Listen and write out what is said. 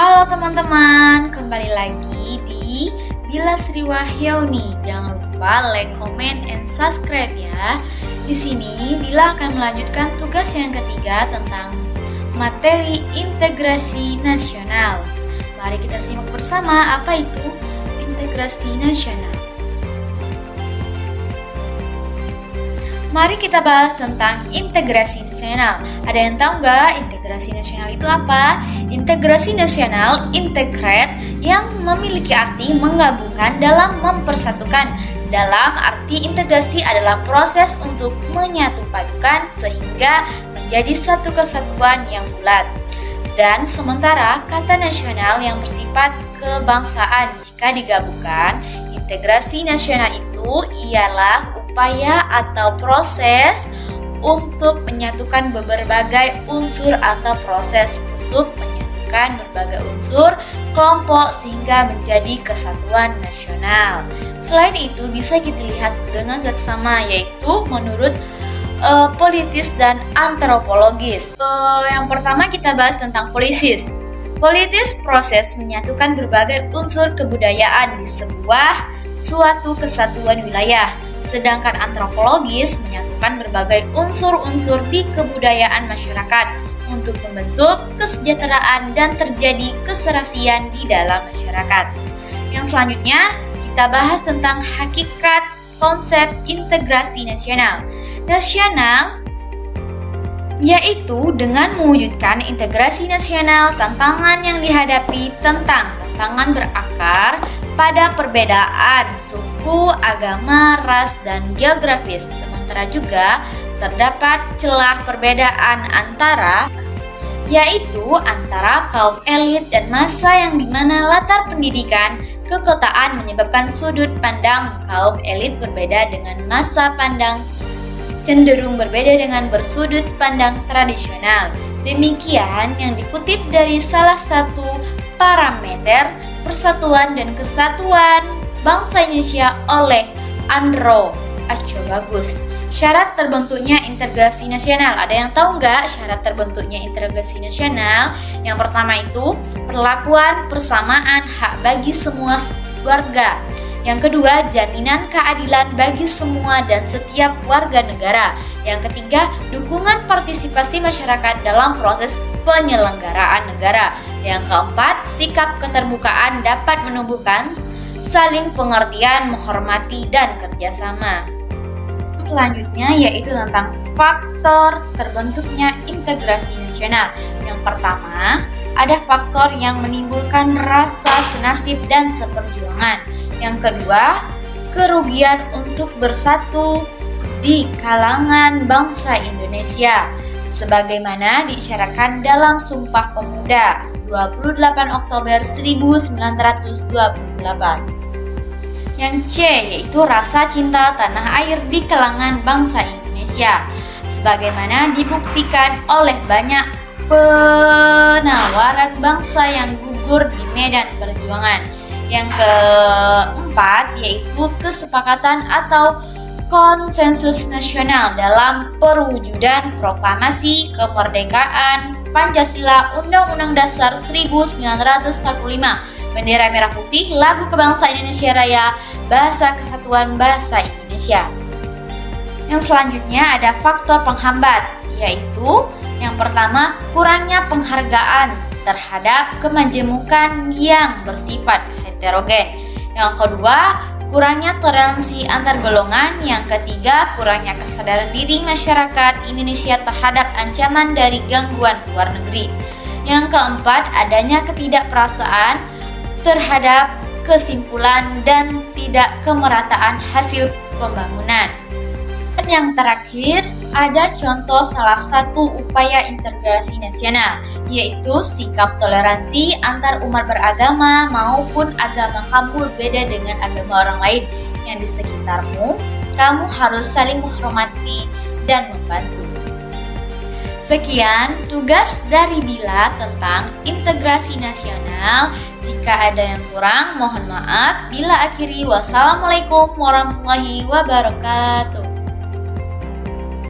Halo teman-teman, kembali lagi di Bila Sri Wahyuni. Jangan lupa like, comment, and subscribe ya. Di sini Bila akan melanjutkan tugas yang ketiga tentang materi integrasi nasional. Mari kita simak bersama apa itu integrasi nasional. Mari kita bahas tentang integrasi nasional. Ada yang tahu nggak integrasi nasional itu apa? Integrasi nasional, integrate, yang memiliki arti menggabungkan dalam mempersatukan. Dalam arti integrasi adalah proses untuk menyatupadukan sehingga menjadi satu kesatuan yang bulat. Dan sementara kata nasional yang bersifat kebangsaan jika digabungkan, integrasi nasional itu ialah upaya atau proses untuk menyatukan berbagai unsur atau proses untuk menyatukan berbagai unsur kelompok sehingga menjadi kesatuan nasional. Selain itu bisa kita lihat dengan seksama, yaitu menurut politis dan antropologis. Yang pertama kita bahas tentang politis. Politis proses menyatukan berbagai unsur kebudayaan di sebuah suatu kesatuan wilayah. Sedangkan antropologis menyatukan berbagai unsur-unsur di kebudayaan masyarakat untuk membentuk kesejahteraan dan terjadi keserasian di dalam masyarakat. Yang selanjutnya kita bahas tentang hakikat konsep integrasi nasional. Nasional yaitu dengan mewujudkan integrasi nasional, tantangan yang dihadapi tantangan berakar pada perbedaan suku, agama, ras, dan geografis. Sementara juga terdapat celah perbedaan antara kaum elit dan massa yang dimana latar pendidikan kekotaan menyebabkan sudut pandang kaum elit berbeda dengan massa pandang cenderung berbeda dengan bersudut pandang tradisional. Demikian yang dikutip dari salah satu parameter Persatuan dan Kesatuan Bangsa Indonesia oleh Andro Ascobagus. Syarat terbentuknya integrasi nasional. Ada yang tahu nggak syarat terbentuknya integrasi nasional? Yang pertama itu perlakuan persamaan hak bagi semua warga. Yang kedua, jaminan keadilan bagi semua dan setiap warga negara. Yang ketiga, dukungan partisipasi masyarakat dalam proses penyelenggaraan negara. Yang keempat, sikap keterbukaan dapat menumbuhkan saling pengertian, menghormati, dan kerjasama. Selanjutnya yaitu tentang faktor terbentuknya integrasi nasional. Yang pertama, ada faktor yang menimbulkan rasa senasib dan seperjuangan. Yang kedua, kerugian untuk bersatu di kalangan bangsa Indonesia, sebagaimana diisyaratkan dalam Sumpah Pemuda 28 Oktober 1928. Yang C yaitu rasa cinta tanah air di kalangan bangsa Indonesia, sebagaimana dibuktikan oleh banyak penawaran bangsa yang gugur di medan perjuangan. Yang keempat yaitu kesepakatan atau konsensus nasional dalam perwujudan proklamasi kemerdekaan Pancasila, Undang-Undang Dasar 1945, bendera merah putih, lagu kebangsaan Indonesia Raya, bahasa kesatuan bahasa Indonesia. Yang selanjutnya ada faktor penghambat, yaitu yang pertama kurangnya penghargaan terhadap kemajemukan yang bersifat heterogen. Yang kedua, kurangnya toleransi antar golongan. Yang ketiga, kurangnya kesadaran diri masyarakat Indonesia terhadap ancaman dari gangguan luar negeri. Yang keempat, adanya ketidakperasaan terhadap kesimpulan dan tidak kemerataan hasil pembangunan. Dan yang terakhir, ada contoh salah satu upaya integrasi nasional, yaitu sikap toleransi antar umat beragama maupun agama kamu berbeda dengan agama orang lain yang di sekitarmu. Kamu harus saling menghormati dan membantu. Sekian tugas dari Bila tentang integrasi nasional. Jika ada yang kurang, mohon maaf. Bila akhiri, wassalamualaikum warahmatullahi wabarakatuh.